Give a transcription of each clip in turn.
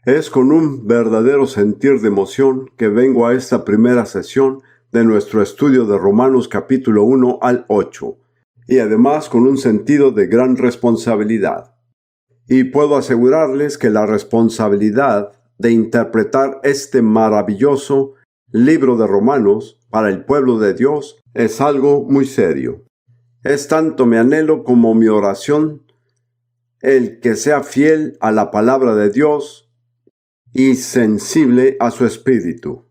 Es con un verdadero sentir de emoción que vengo a esta primera sesión de nuestro estudio de Romanos capítulo 1 al 8, y además con un sentido de gran responsabilidad. Y puedo asegurarles que la responsabilidad de interpretar este maravilloso libro de Romanos para el pueblo de Dios es algo muy serio. Es tanto mi anhelo como mi oración el que sea fiel a la palabra de Dios y sensible a su espíritu.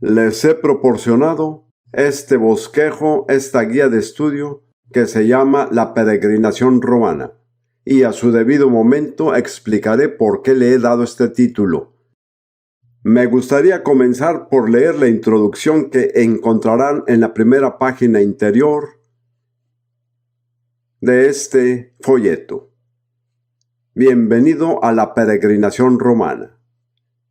Les he proporcionado este bosquejo, esta guía de estudio que se llama La Peregrinación Romana, y a su debido momento explicaré por qué le he dado este título. Me gustaría comenzar por leer la introducción que encontrarán en la primera página interior de este folleto. Bienvenido a la peregrinación romana.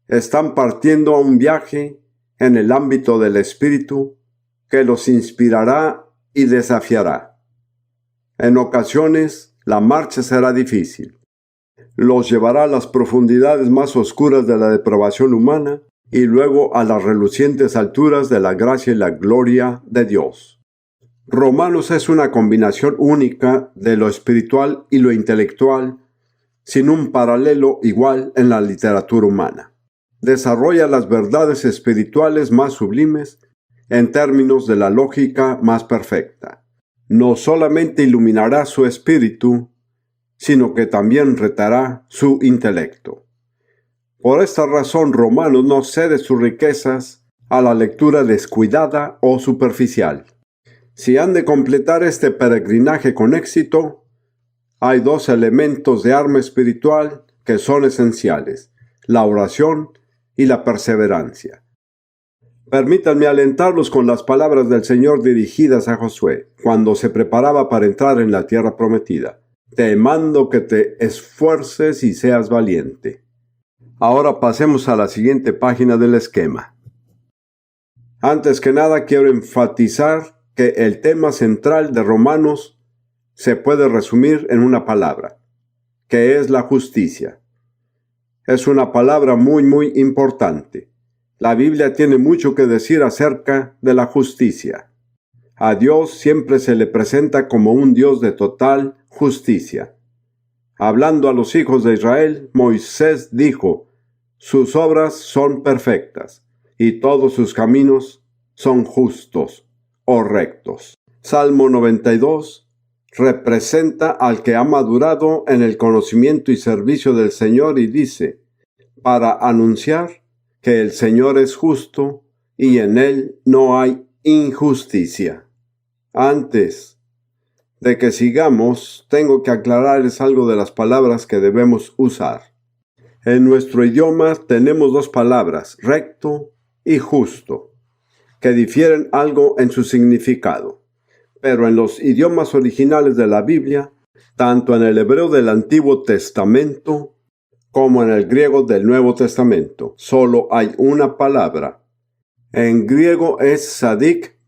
Están partiendo a un viaje en el ámbito del espíritu que los inspirará y desafiará. En ocasiones, la marcha será difícil. Los llevará a las profundidades más oscuras de la depravación humana y luego a las relucientes alturas de la gracia y la gloria de Dios. Romanos es una combinación única de lo espiritual y lo intelectual, sin un paralelo igual en la literatura humana. Desarrolla las verdades espirituales más sublimes en términos de la lógica más perfecta. No solamente iluminará su espíritu, sino que también retará su intelecto. Por esta razón, Romanos no cede sus riquezas a la lectura descuidada o superficial. Si han de completar este peregrinaje con éxito, hay dos elementos de arma espiritual que son esenciales: la oración y la perseverancia. Permítanme alentarlos con las palabras del Señor dirigidas a Josué cuando se preparaba para entrar en la tierra prometida. Te mando que te esfuerces y seas valiente. Ahora pasemos a la siguiente página del esquema. Antes que nada quiero enfatizar que el tema central de Romanos se puede resumir en una palabra, que es la justicia. Es una palabra muy importante. La Biblia tiene mucho que decir acerca de la justicia. A Dios siempre se le presenta como un Dios de total justicia. Hablando a los hijos de Israel, Moisés dijo: sus obras son perfectas, y todos sus caminos son justos o rectos. Salmo 92 representa al que ha madurado en el conocimiento y servicio del Señor y dice: para anunciar que el Señor es justo y en él no hay injusticia. Antes de que sigamos, tengo que aclararles algo de las palabras que debemos usar. En nuestro idioma tenemos dos palabras, recto y justo, que difieren algo en su significado. Pero en los idiomas originales de la Biblia, tanto en el hebreo del Antiguo Testamento como en el griego del Nuevo Testamento, solo hay una palabra. En hebreo es sadik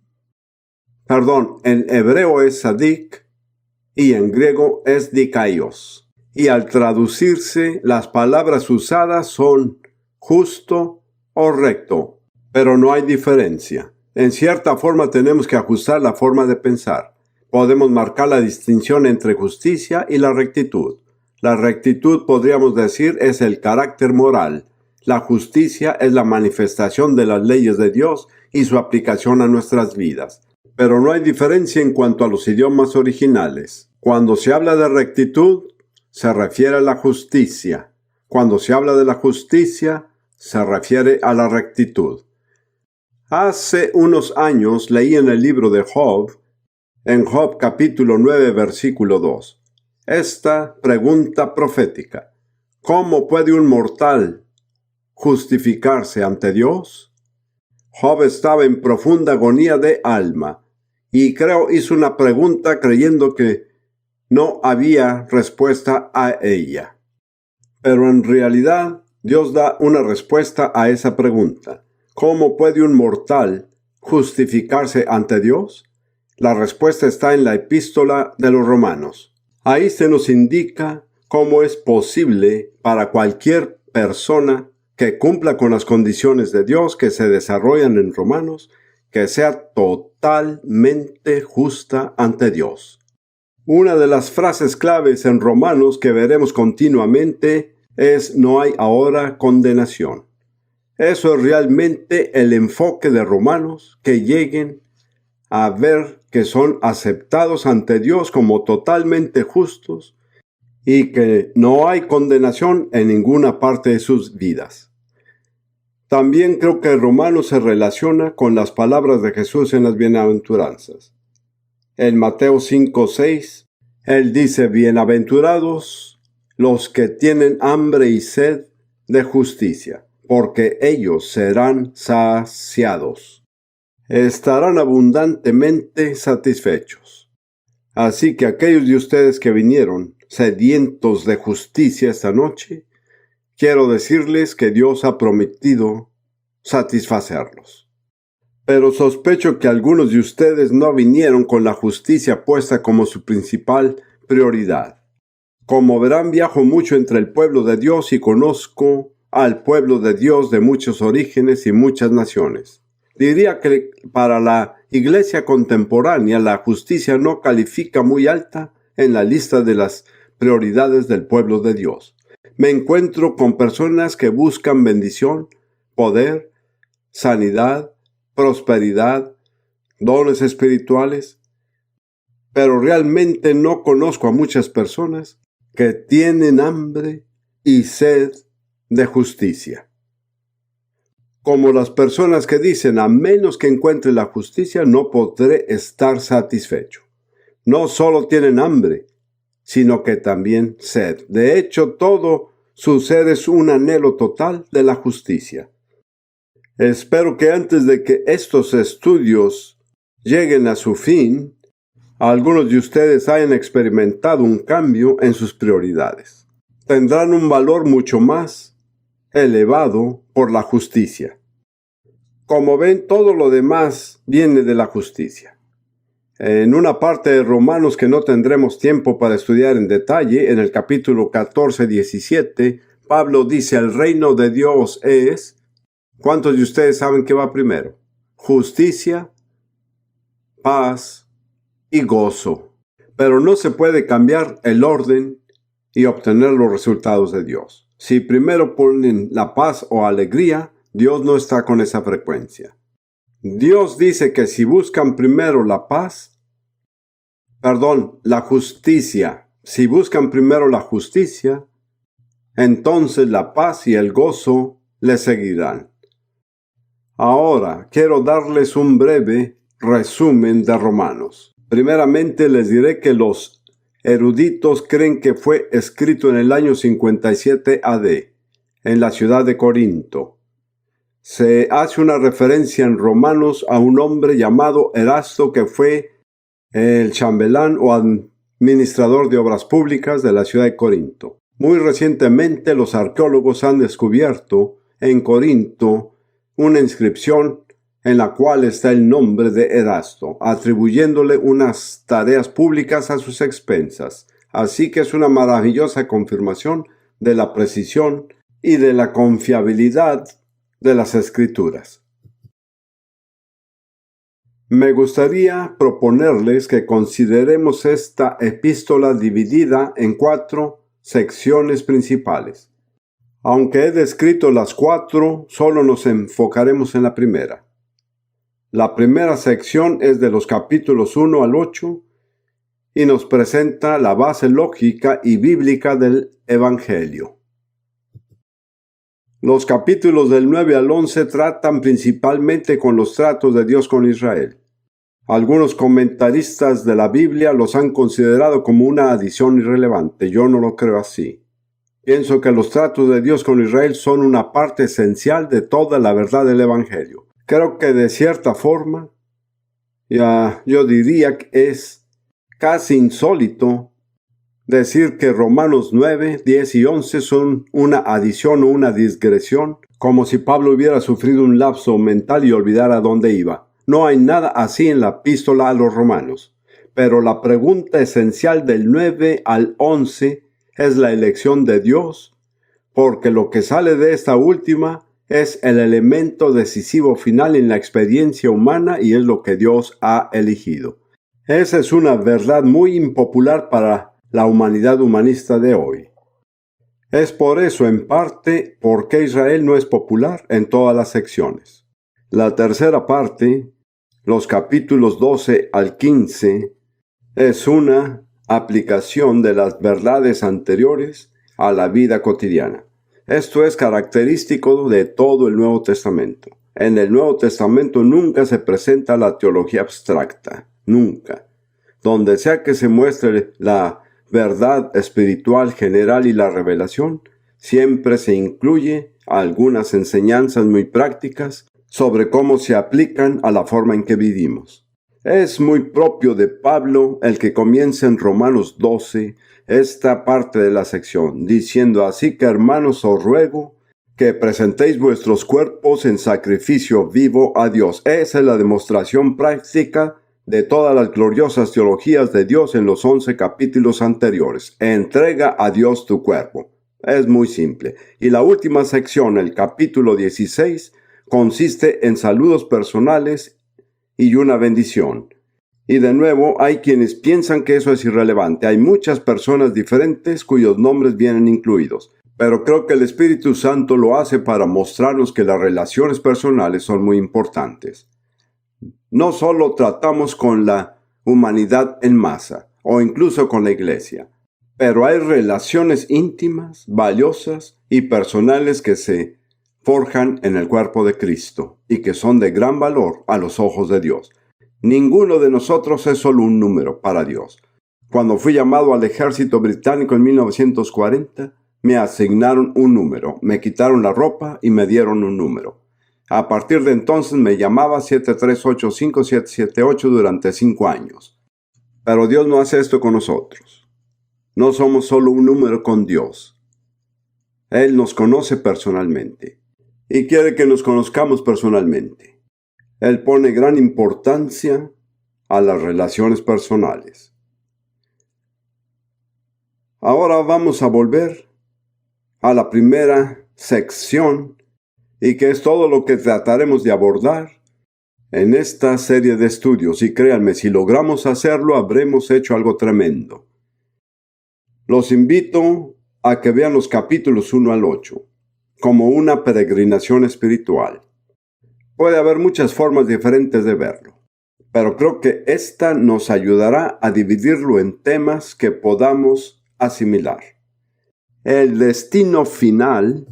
y en griego es dikaios. Y al traducirse, las palabras usadas son justo o recto, pero no hay diferencia. En cierta forma tenemos que ajustar la forma de pensar. Podemos marcar la distinción entre justicia y la rectitud. La rectitud, podríamos decir, es el carácter moral. La justicia es la manifestación de las leyes de Dios y su aplicación a nuestras vidas. Pero no hay diferencia en cuanto a los idiomas originales. Cuando se habla de rectitud, se refiere a la justicia. Cuando se habla de la justicia, se refiere a la rectitud. Hace unos años leí en el libro de Job, en Job capítulo 9, versículo 2, esta pregunta profética: ¿cómo puede un mortal justificarse ante Dios? Job estaba en profunda agonía de alma y creo hizo una pregunta creyendo que no había respuesta a ella. Pero en realidad Dios da una respuesta a esa pregunta. ¿Cómo puede un mortal justificarse ante Dios? La respuesta está en la epístola de los Romanos. Ahí se nos indica cómo es posible para cualquier persona que cumpla con las condiciones de Dios que se desarrollan en Romanos, que sea totalmente justa ante Dios. Una de las frases claves en Romanos que veremos continuamente es no hay ahora condenación. Eso es realmente el enfoque de Romanos, que lleguen a ver que son aceptados ante Dios como totalmente justos y que no hay condenación en ninguna parte de sus vidas. También creo que Romanos se relaciona con las palabras de Jesús en las bienaventuranzas. En Mateo 5:6, Él dice, bienaventurados los que tienen hambre y sed de justicia, porque ellos serán saciados. Estarán abundantemente satisfechos. Así que aquellos de ustedes que vinieron sedientos de justicia esta noche, quiero decirles que Dios ha prometido satisfacerlos. Pero sospecho que algunos de ustedes no vinieron con la justicia puesta como su principal prioridad. Como verán, viajo mucho entre el pueblo de Dios y conozco al pueblo de Dios de muchos orígenes y muchas naciones. Diría que para la iglesia contemporánea la justicia no califica muy alta en la lista de las prioridades del pueblo de Dios. Me encuentro con personas que buscan bendición, poder, sanidad, prosperidad, dones espirituales, pero realmente no conozco a muchas personas que tienen hambre y sed de justicia. Como las personas que dicen, a menos que encuentre la justicia, no podré estar satisfecho. No solo tienen hambre, sino que también sed. De hecho, todo su ser es un anhelo total de la justicia. Espero que antes de que estos estudios lleguen a su fin, algunos de ustedes hayan experimentado un cambio en sus prioridades. Tendrán un valor mucho más elevado por la justicia. Como ven, todo lo demás viene de la justicia. En una parte de Romanos que no tendremos tiempo para estudiar en detalle, en el capítulo 14-17, Pablo dice, el reino de Dios es... ¿Cuántos de ustedes saben qué va primero? Justicia, paz y gozo. Pero no se puede cambiar el orden y obtener los resultados de Dios. Si primero ponen la paz o alegría, Dios no está con esa frecuencia. Dios dice que si buscan primero la justicia, si buscan primero la justicia, entonces la paz y el gozo les seguirán. Ahora, quiero darles un breve resumen de Romanos. Primeramente les diré que los eruditos creen que fue escrito en el año 57 AD, en la ciudad de Corinto. Se hace una referencia en Romanos a un hombre llamado Erasto que fue el chambelán o administrador de obras públicas de la ciudad de Corinto. Muy recientemente los arqueólogos han descubierto en Corinto una inscripción en la cual está el nombre de Erasto, atribuyéndole unas tareas públicas a sus expensas. Así que es una maravillosa confirmación de la precisión y de la confiabilidad de las Escrituras. Me gustaría proponerles que consideremos esta epístola dividida en 4 secciones principales. Aunque he descrito las 4, solo nos enfocaremos en la primera. La primera sección es de los capítulos 1 al 8 y nos presenta la base lógica y bíblica del Evangelio. Los capítulos del 9 al 11 tratan principalmente con los tratos de Dios con Israel. Algunos comentaristas de la Biblia los han considerado como una adición irrelevante. Yo no lo creo así. Pienso que los tratos de Dios con Israel son una parte esencial de toda la verdad del Evangelio. Creo que de cierta forma, yo diría que es casi insólito decir que Romanos 9, 10 y 11 son una adición o una digresión, como si Pablo hubiera sufrido un lapso mental y olvidara dónde iba. No hay nada así en la epístola a los Romanos. Pero la pregunta esencial del 9 al 11 es la elección de Dios porque lo que sale de esta última es el elemento decisivo final en la experiencia humana y es lo que Dios ha elegido. Esa es una verdad muy impopular para la humanidad humanista de hoy. Es por eso, en parte, por qué Israel no es popular en todas las secciones. La tercera parte, los capítulos 12 al 15, es una aplicación de las verdades anteriores a la vida cotidiana. Esto es característico de todo el Nuevo Testamento. En el Nuevo Testamento nunca se presenta la teología abstracta, nunca. Donde sea que se muestre la verdad espiritual general y la revelación, siempre se incluye algunas enseñanzas muy prácticas sobre cómo se aplican a la forma en que vivimos. Es muy propio de Pablo el que comienza en Romanos 12 esta parte de la sección, diciendo: así que, hermanos, os ruego que presentéis vuestros cuerpos en sacrificio vivo a Dios. Esa es la demostración práctica de todas las gloriosas teologías de Dios en los 11 capítulos anteriores. Entrega a Dios tu cuerpo. Es muy simple. Y la última sección, el capítulo 16, consiste en saludos personales y una bendición. Y de nuevo, hay quienes piensan que eso es irrelevante. Hay muchas personas diferentes cuyos nombres vienen incluidos. Pero creo que el Espíritu Santo lo hace para mostrarnos que las relaciones personales son muy importantes. No solo tratamos con la humanidad en masa, o incluso con la iglesia, pero hay relaciones íntimas, valiosas y personales que se forjan en el cuerpo de Cristo y que son de gran valor a los ojos de Dios. Ninguno de nosotros es solo un número para Dios. Cuando fui llamado al ejército británico en 1940, me asignaron un número, me quitaron la ropa y me dieron un número. A partir de entonces me llamaba 7385778 durante 5 años. Pero Dios no hace esto con nosotros. No somos solo un número con Dios. Él nos conoce personalmente y quiere que nos conozcamos personalmente. Él pone gran importancia a las relaciones personales. Ahora vamos a volver a la primera sección, y que es todo lo que trataremos de abordar en esta serie de estudios. Y créanme, si logramos hacerlo, habremos hecho algo tremendo. Los invito a que vean los capítulos 1 al 8 como una peregrinación espiritual. Puede haber muchas formas diferentes de verlo, pero creo que esta nos ayudará a dividirlo en temas que podamos asimilar. El destino final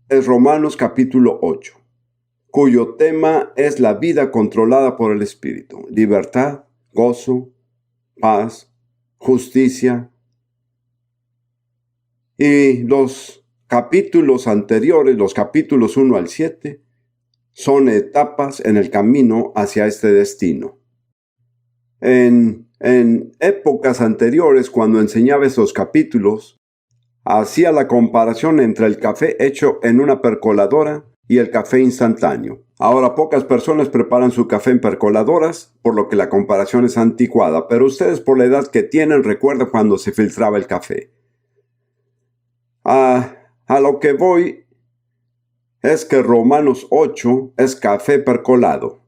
es Romanos capítulo 8, cuyo tema es la vida controlada por el Espíritu: libertad, gozo, paz, justicia. Y los capítulos anteriores, los capítulos 1 al 7, son etapas en el camino hacia este destino. En épocas anteriores, cuando enseñaba estos capítulos, hacía la comparación entre el café hecho en una percoladora y el café instantáneo. Ahora pocas personas preparan su café en percoladoras, por lo que la comparación es anticuada, pero ustedes, por la edad que tienen, recuerdan cuando se filtraba el café. A lo que voy es que Romanos 8 es café percolado.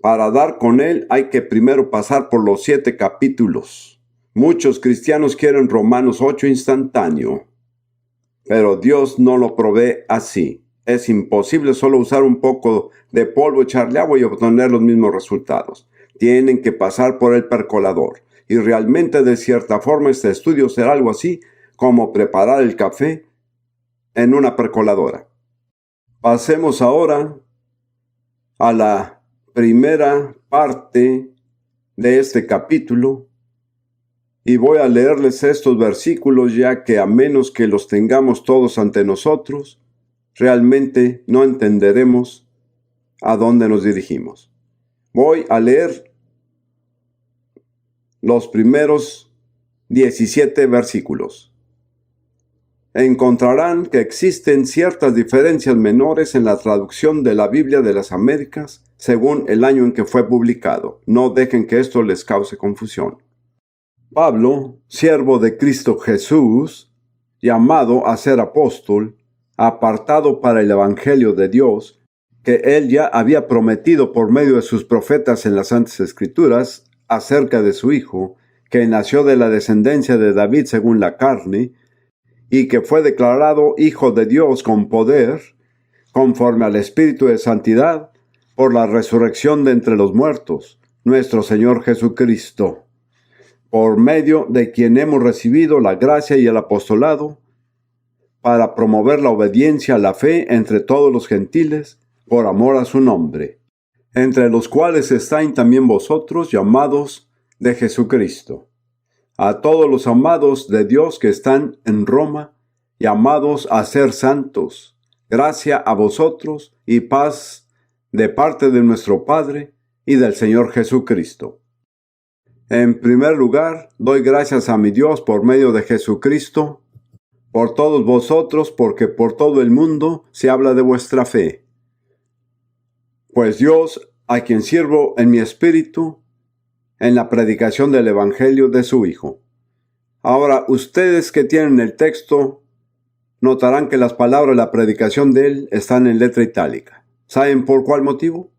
Para dar con él hay que primero pasar por los 7 capítulos. Muchos cristianos quieren Romanos 8 instantáneo, pero Dios no lo provee así. Es imposible solo usar un poco de polvo, echarle agua y obtener los mismos resultados. Tienen que pasar por el percolador. Y realmente, de cierta forma, este estudio será algo así como preparar el café en una percoladora. Pasemos ahora a la primera parte de este capítulo y voy a leerles estos versículos, ya que a menos que los tengamos todos ante nosotros, realmente no entenderemos a dónde nos dirigimos. Voy a leer los primeros 17 versículos. Encontrarán que existen ciertas diferencias menores en la traducción de la Biblia de las Américas según el año en que fue publicado. No dejen que esto les cause confusión. Pablo, siervo de Cristo Jesús, llamado a ser apóstol, apartado para el Evangelio de Dios, que Él ya había prometido por medio de sus profetas en las Santas Escrituras acerca de su Hijo, que nació de la descendencia de David según la carne, y que fue declarado Hijo de Dios con poder, conforme al Espíritu de Santidad, por la resurrección de entre los muertos, nuestro Señor Jesucristo, por medio de quien hemos recibido la gracia y el apostolado, para promover la obediencia a la fe entre todos los gentiles, por amor a su nombre, entre los cuales estáis también vosotros llamados de Jesucristo. A todos los amados de Dios que están en Roma, llamados a ser santos, gracia a vosotros y paz de parte de nuestro Padre y del Señor Jesucristo. En primer lugar, doy gracias a mi Dios por medio de Jesucristo, por todos vosotros, porque por todo el mundo se habla de vuestra fe. Pues Dios, a quien sirvo en mi espíritu, en la predicación del Evangelio de su Hijo. Ahora, ustedes que tienen el texto, notarán que las palabras de la predicación de él están en letra itálica. ¿Saben por cuál motivo?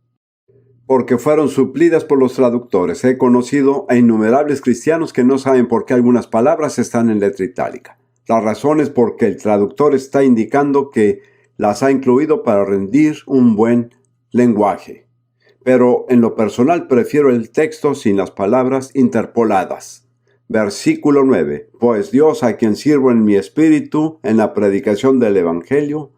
Porque fueron suplidas por los traductores. He conocido a innumerables cristianos que no saben por qué algunas palabras están en letra itálica. La razón es porque el traductor está indicando que las ha incluido para rendir un buen lenguaje. Pero en lo personal prefiero el texto sin las palabras interpoladas. Versículo 9. Pues Dios, a quien sirvo en mi espíritu en la predicación del Evangelio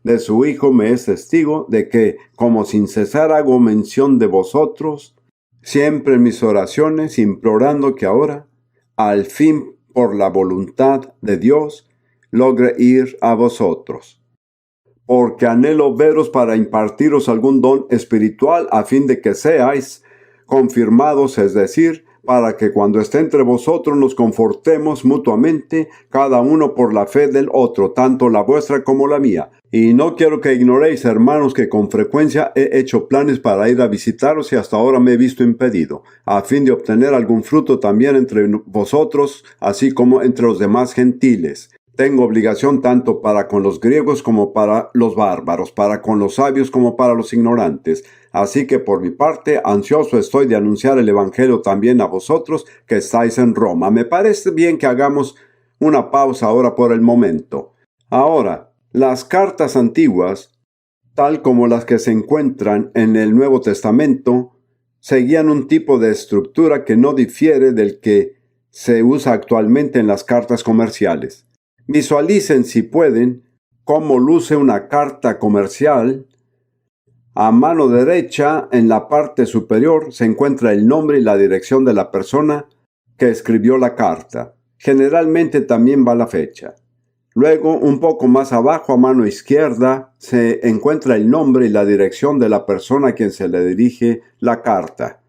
de su Hijo, me es testigo de que, como sin cesar hago mención de vosotros, siempre en mis oraciones, implorando que ahora, al fin, por la voluntad de Dios, logre ir a vosotros. Porque anhelo veros para impartiros algún don espiritual a fin de que seáis confirmados, es decir, para que cuando esté entre vosotros nos confortemos mutuamente, cada uno por la fe del otro, tanto la vuestra como la mía. Y no quiero que ignoréis, hermanos, que con frecuencia he hecho planes para ir a visitaros y hasta ahora me he visto impedido, a fin de obtener algún fruto también entre vosotros, así como entre los demás gentiles. Tengo obligación tanto para con los griegos como para los bárbaros, para con los sabios como para los ignorantes. Así que por mi parte, ansioso estoy de anunciar el Evangelio también a vosotros que estáis en Roma. Me parece bien que hagamos una pausa ahora por el momento. Ahora, las cartas antiguas, tal como las que se encuentran en el Nuevo Testamento, seguían un tipo de estructura que no difiere del que se usa actualmente en las cartas comerciales. Visualicen, si pueden, cómo luce una carta comercial. A mano derecha, en la parte superior, se encuentra el nombre y la dirección de la persona que escribió la carta. Generalmente también va la fecha. Luego, un poco más abajo, a mano izquierda, se encuentra el nombre y la dirección de la persona a quien se le dirige la carta.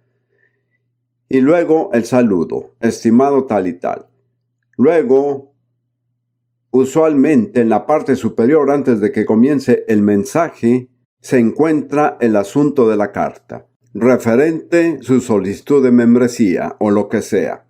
Y luego el saludo, estimado tal y tal. Luego, usualmente en la parte superior, antes de que comience el mensaje, se encuentra el asunto de la carta, referente su solicitud de membresía o lo que sea,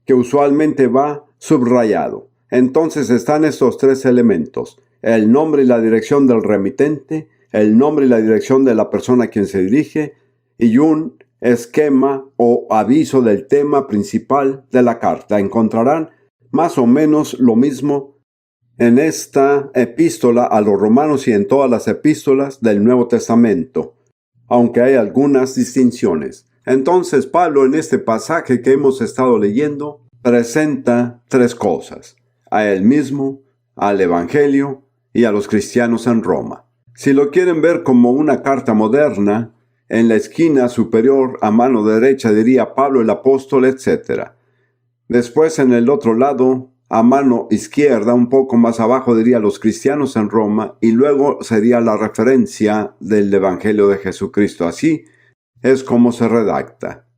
que usualmente va subrayado. Entonces están estos tres elementos: el nombre y la dirección del remitente, el nombre y la dirección de la persona a quien se dirige, y un esquema o aviso del tema principal de la carta. Encontrarán más o menos lo mismo en esta epístola a los romanos y en todas las epístolas del Nuevo Testamento, aunque hay algunas distinciones. Entonces Pablo, en este pasaje que hemos estado leyendo, presenta tres cosas: a él mismo, al Evangelio y a los cristianos en Roma. Si lo quieren ver como una carta moderna, en la esquina superior a mano derecha diría Pablo el apóstol, etc. Después, en el otro lado, a mano izquierda, un poco más abajo, diría los cristianos en Roma, y luego sería la referencia del Evangelio de Jesucristo. Así es como se redacta.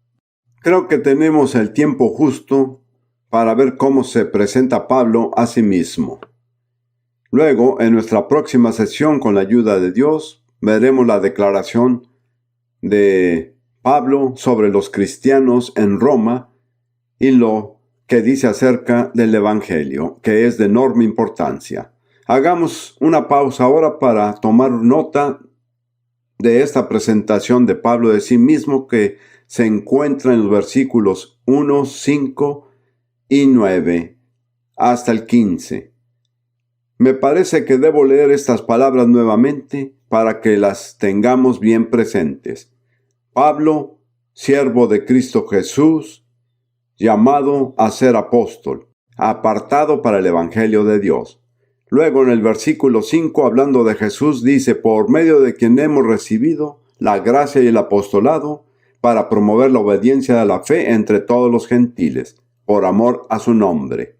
Creo que tenemos el tiempo justo para ver cómo se presenta Pablo a sí mismo. Luego, en nuestra próxima sesión, con la ayuda de Dios, veremos la declaración de Pablo sobre los cristianos en Roma y lo que dice acerca del Evangelio, que es de enorme importancia. Hagamos una pausa ahora para tomar nota de esta presentación de Pablo de sí mismo que se encuentra en los versículos 1, 5 y 9 hasta el 15. Me parece que debo leer estas palabras nuevamente para que las tengamos bien presentes. Pablo, siervo de Cristo Jesús, llamado a ser apóstol, apartado para el Evangelio de Dios. Luego en el versículo 5, hablando de Jesús, dice, por medio de quien hemos recibido la gracia y el apostolado, para promover la obediencia de la fe entre todos los gentiles, por amor a su nombre.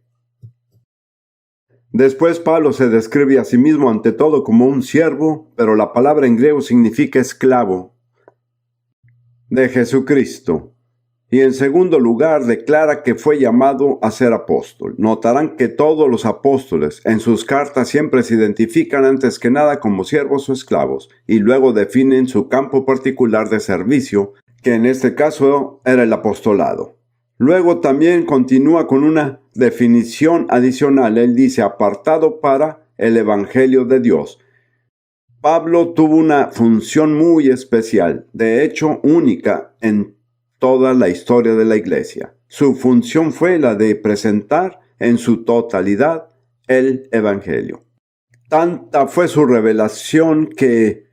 Después Pablo se describe a sí mismo ante todo como un siervo, pero la palabra en griego significa esclavo de Jesucristo. Y en segundo lugar declara que fue llamado a ser apóstol. Notarán que todos los apóstoles en sus cartas siempre se identifican antes que nada como siervos o esclavos, y luego definen su campo particular de servicio, que en este caso era el apostolado. Luego también continúa con una definición adicional. Él dice, apartado para el Evangelio de Dios. Pablo tuvo una función muy especial, de hecho única en toda la historia de la Iglesia. Su función fue la de presentar en su totalidad el Evangelio. Tanta fue su revelación que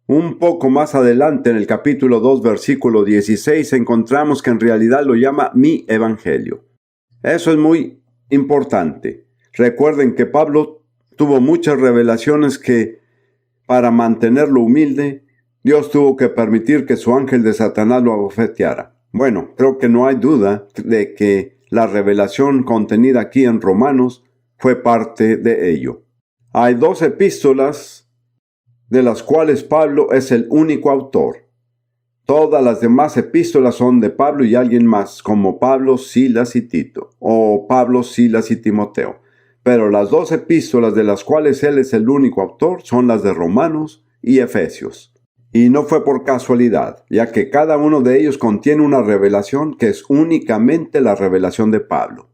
un poco más adelante en el capítulo 2, versículo 16, encontramos que en realidad lo llama mi Evangelio. Eso es muy importante. Recuerden que Pablo tuvo muchas revelaciones que, para mantenerlo humilde, Dios tuvo que permitir que su ángel de Satanás lo abofeteara. Bueno, creo que no hay duda de que la revelación contenida aquí en Romanos fue parte de ello. Hay 2 epístolas de las cuales Pablo es el único autor. Todas las demás epístolas son de Pablo y alguien más, como Pablo, Silas y Tito, o Pablo, Silas y Timoteo. Pero las 2 epístolas de las cuales él es el único autor son las de Romanos y Efesios. Y no fue por casualidad, ya que cada uno de ellos contiene una revelación que es únicamente la revelación de Pablo.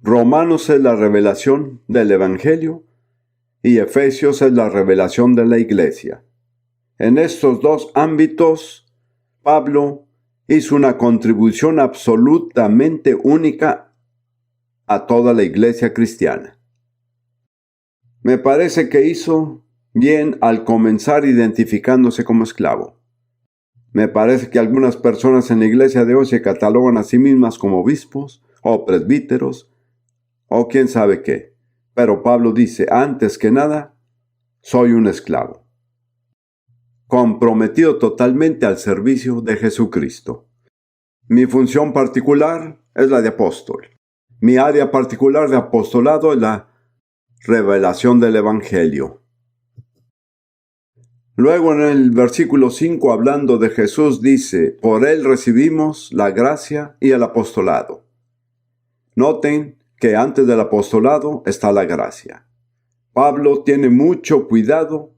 Romanos es la revelación del Evangelio y Efesios es la revelación de la Iglesia. En estos 2 ámbitos, Pablo hizo una contribución absolutamente única a toda la Iglesia cristiana. Me parece que hizo bien al comenzar identificándose como esclavo. Me parece que algunas personas en la iglesia de hoy se catalogan a sí mismas como obispos o presbíteros o quién sabe qué. Pero Pablo dice, antes que nada, soy un esclavo, comprometido totalmente al servicio de Jesucristo. Mi función particular es la de apóstol. Mi área particular de apostolado es la revelación del Evangelio. Luego en el versículo 5, hablando de Jesús, dice, por él recibimos la gracia y el apostolado. Noten que antes del apostolado está la gracia. Pablo tiene mucho cuidado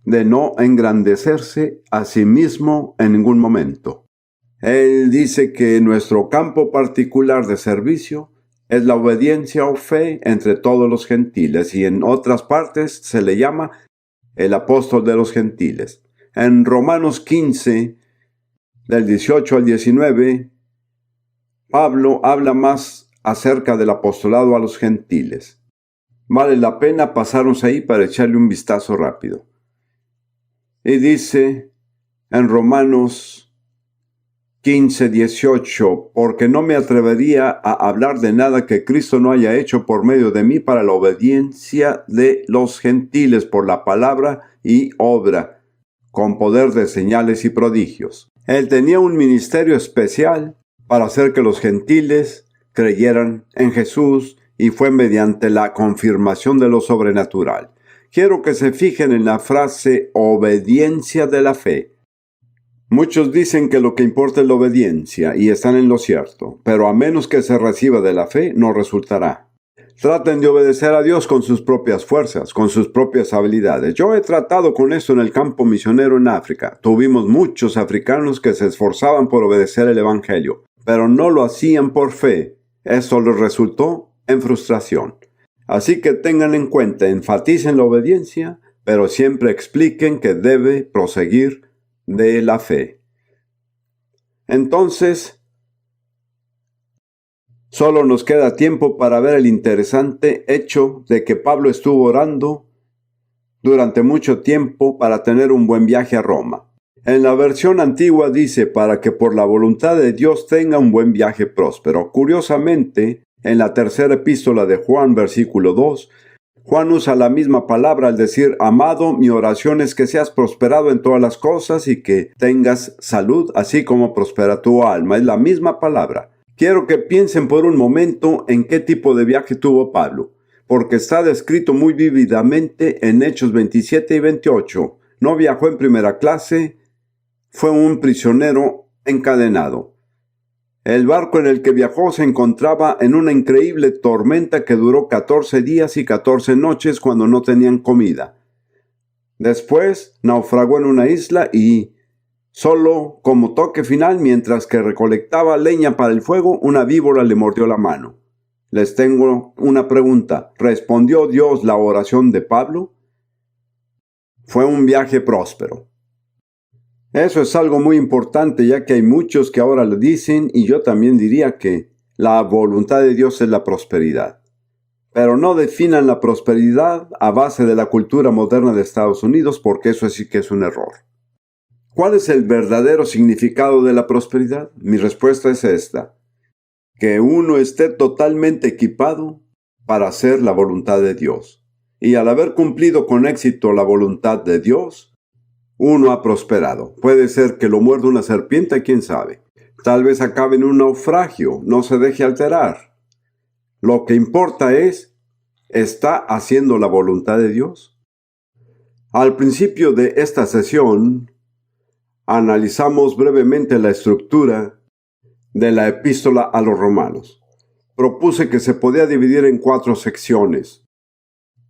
de no engrandecerse a sí mismo en ningún momento. Él dice que nuestro campo particular de servicio es la obediencia o fe entre todos los gentiles, y en otras partes se le llama el apóstol de los gentiles. En Romanos 15, del 18 al 19, Pablo habla más acerca del apostolado a los gentiles. Vale la pena pasarnos ahí para echarle un vistazo rápido. Y dice en Romanos 15, 18, porque no me atrevería a hablar de nada que Cristo no haya hecho por medio de mí para la obediencia de los gentiles por la palabra y obra, con poder de señales y prodigios. Él tenía un ministerio especial para hacer que los gentiles creyeran en Jesús, y fue mediante la confirmación de lo sobrenatural. Quiero que se fijen en la frase obediencia de la fe. Muchos dicen que lo que importa es la obediencia, y están en lo cierto, pero a menos que se reciba de la fe, no resultará. Traten de obedecer a Dios con sus propias fuerzas, con sus propias habilidades. Yo he tratado con esto en el campo misionero en África. Tuvimos muchos africanos que se esforzaban por obedecer el Evangelio, pero no lo hacían por fe. Esto les resultó en frustración. Así que tengan en cuenta, enfaticen la obediencia, pero siempre expliquen que debe proseguir de la fe. Entonces, solo nos queda tiempo para ver el interesante hecho de que Pablo estuvo orando durante mucho tiempo para tener un buen viaje a Roma. En la versión antigua dice, para que por la voluntad de Dios tenga un buen viaje próspero. Curiosamente, en la tercera epístola de Juan, versículo 2, Juan usa la misma palabra al decir, amado, mi oración es que seas prosperado en todas las cosas y que tengas salud, así como prospera tu alma. Es la misma palabra. Quiero que piensen por un momento en qué tipo de viaje tuvo Pablo, porque está descrito muy vívidamente en Hechos 27 y 28. No viajó en primera clase, fue un prisionero encadenado. El barco en el que viajó se encontraba en una increíble tormenta que duró 14 días y 14 noches cuando no tenían comida. Después naufragó en una isla y, solo como toque final, mientras que recolectaba leña para el fuego, una víbora le mordió la mano. Les tengo una pregunta. ¿Respondió Dios la oración de Pablo? Fue un viaje próspero. Eso es algo muy importante, ya que hay muchos que ahora lo dicen, y yo también diría que la voluntad de Dios es la prosperidad. Pero no definan la prosperidad a base de la cultura moderna de Estados Unidos, porque eso sí que es un error. ¿Cuál es el verdadero significado de la prosperidad? Mi respuesta es esta: que uno esté totalmente equipado para hacer la voluntad de Dios. Y al haber cumplido con éxito la voluntad de Dios, uno ha prosperado. Puede ser que lo muerda una serpiente, quién sabe. Tal vez acabe en un naufragio, no se deje alterar. Lo que importa es, ¿está haciendo la voluntad de Dios? Al principio de esta sesión, analizamos brevemente la estructura de la epístola a los romanos. Propuse que se podía dividir en 4 secciones.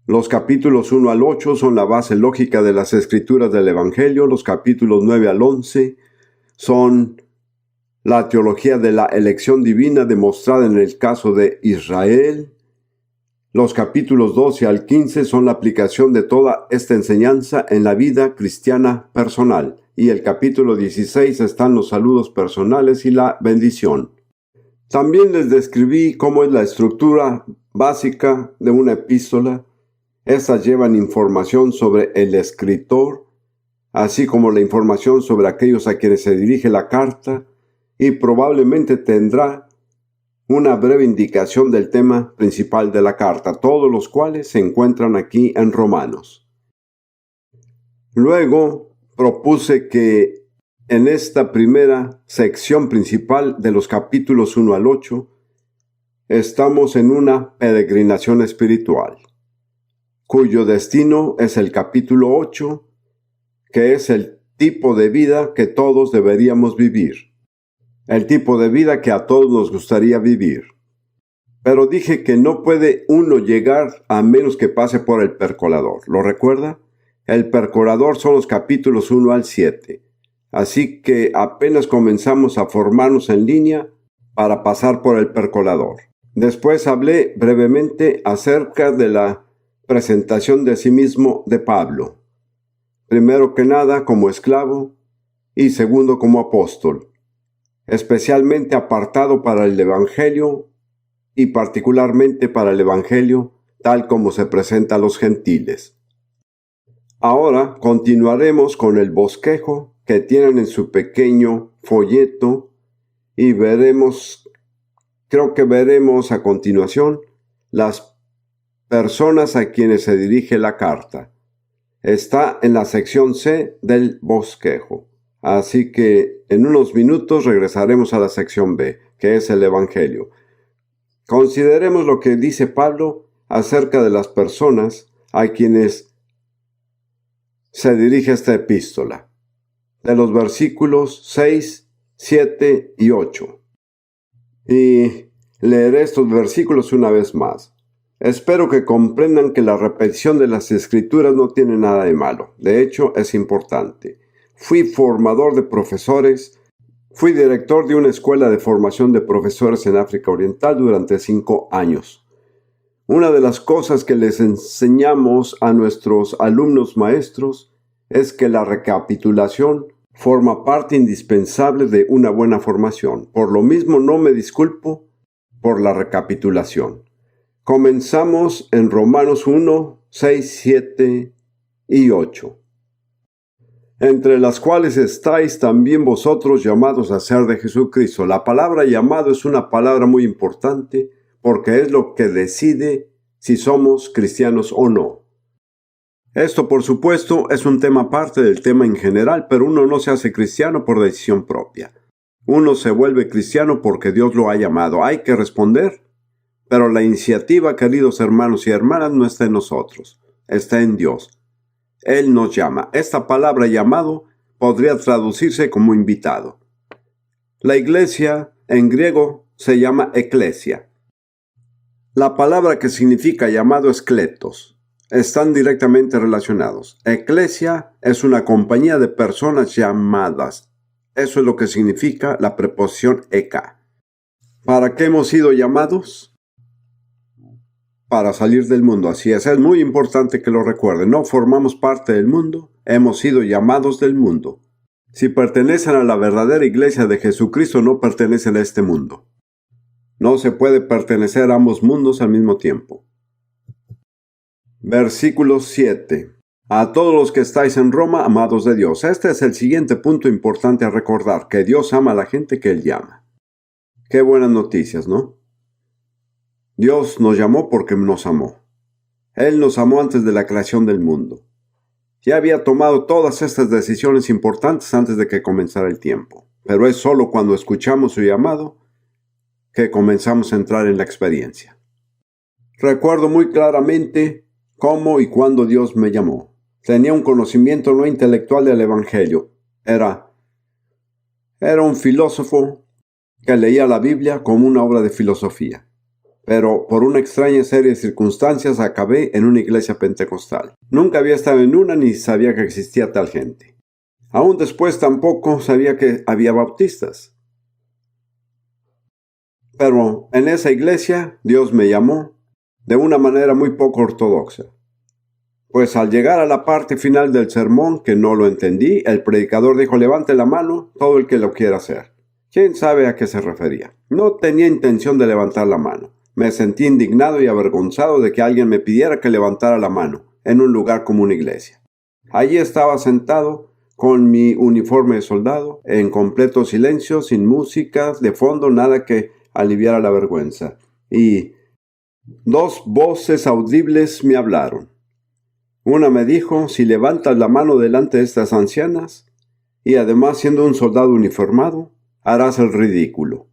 Los capítulos 1 al 8 son la base lógica de las escrituras del Evangelio. Los capítulos 9 al 11 son la teología de la elección divina demostrada en el caso de Israel. Los capítulos 12 al 15 son la aplicación de toda esta enseñanza en la vida cristiana personal. Y el capítulo 16 están los saludos personales y la bendición. También les describí cómo es la estructura básica de una epístola. Estas llevan información sobre el escritor, así como la información sobre aquellos a quienes se dirige la carta, y probablemente tendrá una breve indicación del tema principal de la carta, todos los cuales se encuentran aquí en Romanos. Luego propuse que en esta primera sección principal de los capítulos 1 al 8, estamos en una peregrinación espiritual, cuyo destino es el capítulo 8, que es el tipo de vida que todos deberíamos vivir. El tipo de vida que a todos nos gustaría vivir. Pero dije que no puede uno llegar a menos que pase por el percolador. ¿Lo recuerda? El percolador son los capítulos 1 al 7. Así que apenas comenzamos a formarnos en línea para pasar por el percolador. Después hablé brevemente acerca de la presentación de sí mismo de Pablo. Primero que nada como esclavo y segundo como apóstol, especialmente apartado para el Evangelio y particularmente para el Evangelio tal como se presenta a los gentiles. Ahora continuaremos con el bosquejo que tienen en su pequeño folleto y creo que veremos a continuación las personas a quienes se dirige la carta. Está en la sección C del bosquejo. Así que en unos minutos regresaremos a la sección B, que es el Evangelio. Consideremos lo que dice Pablo acerca de las personas a quienes se dirige esta epístola, de los versículos 6, 7 y 8. Y leeré estos versículos una vez más. Espero que comprendan que la repetición de las escrituras no tiene nada de malo. De hecho, es importante. Fui formador de profesores. Fui director de una escuela de formación de profesores en África Oriental durante 5 años. Una de las cosas que les enseñamos a nuestros alumnos maestros es que la recapitulación forma parte indispensable de una buena formación. Por lo mismo, no me disculpo por la recapitulación. Comenzamos en Romanos 1, 6, 7 y 8. Entre las cuales estáis también vosotros llamados a ser de Jesucristo. La palabra llamado es una palabra muy importante porque es lo que decide si somos cristianos o no. Esto, por supuesto, es un tema aparte del tema en general, pero uno no se hace cristiano por decisión propia. Uno se vuelve cristiano porque Dios lo ha llamado. Hay que responder, pero la iniciativa, queridos hermanos y hermanas, no está en nosotros, está en Dios. Él nos llama. Esta palabra llamado podría traducirse como invitado. La iglesia en griego se llama eclesia. La palabra que significa llamado es kletos. Están directamente relacionados. Eclesia es una compañía de personas llamadas. Eso es lo que significa la preposición eka. ¿Para qué hemos sido llamados? Para salir del mundo. Así es muy importante que lo recuerden. No formamos parte del mundo, hemos sido llamados del mundo. Si pertenecen a la verdadera iglesia de Jesucristo, no pertenecen a este mundo. No se puede pertenecer a ambos mundos al mismo tiempo. Versículo 7. A todos los que estáis en Roma, amados de Dios. Este es el siguiente punto importante a recordar, que Dios ama a la gente que Él llama. Qué buenas noticias, ¿no? Dios nos llamó porque nos amó. Él nos amó antes de la creación del mundo. Ya había tomado todas estas decisiones importantes antes de que comenzara el tiempo. Pero es solo cuando escuchamos su llamado que comenzamos a entrar en la experiencia. Recuerdo muy claramente cómo y cuándo Dios me llamó. Tenía un conocimiento no intelectual del Evangelio. Era un filósofo que leía la Biblia como una obra de filosofía. Pero por una extraña serie de circunstancias acabé en una iglesia pentecostal. Nunca había estado en una ni sabía que existía tal gente. Aún después tampoco sabía que había bautistas. Pero en esa iglesia Dios me llamó de una manera muy poco ortodoxa. Pues al llegar a la parte final del sermón, que no lo entendí, el predicador dijo: levante la mano todo el que lo quiera hacer. ¿Quién sabe a qué se refería? No tenía intención de levantar la mano. Me sentí indignado y avergonzado de que alguien me pidiera que levantara la mano en un lugar como una iglesia. Allí estaba sentado con mi uniforme de soldado, en completo silencio, sin música de fondo, nada que aliviara la vergüenza. Y 2 voces audibles me hablaron. Una me dijo: si levantas la mano delante de estas ancianas, y además siendo un soldado uniformado, harás el ridículo.